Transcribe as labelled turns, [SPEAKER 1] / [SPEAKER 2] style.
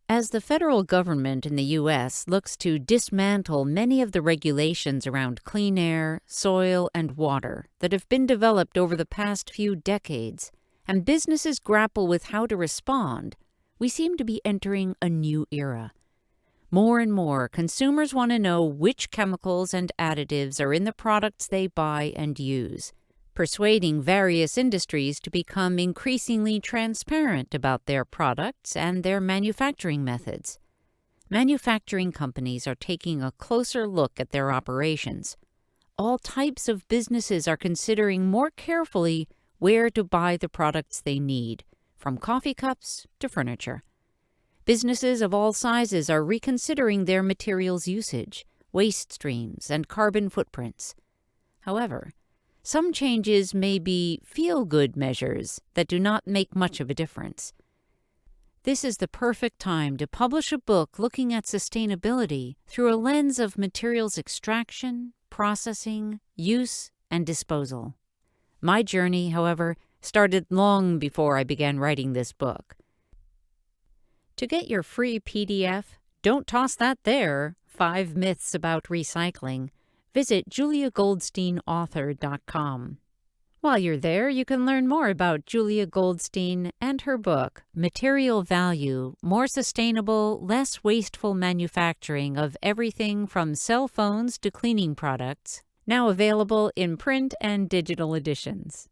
[SPEAKER 1] As the federal government in the U.S. looks to dismantle many of the regulations around clean air, soil, and water that have been developed over the past few decades, and businesses grapple with how to respond, we seem to be entering a new era. More and more, consumers want to know which chemicals and additives are in the products they buy and use, persuading various industries to become increasingly transparent about their products and their manufacturing methods. Manufacturing companies are taking a closer look at their operations. All types of businesses are considering more carefully where to buy the products they need, from coffee cups to furniture. Businesses of all sizes are reconsidering their materials usage, waste streams, and carbon footprints. However, some changes may be feel-good measures that do not make much of a difference. This is the perfect time to publish a book looking at sustainability through a lens of materials extraction, processing, use, and disposal. My journey, however, started long before I began writing this book. To get your free PDF, Don't Toss That There, 5 Myths About Recycling, visit juliagoldsteinauthor.com. While you're there, you can learn more about Julia Goldstein and her book, Material Value, More Sustainable, Less Wasteful Manufacturing of Everything from Cell Phones to Cleaning Products, now available in print and digital editions.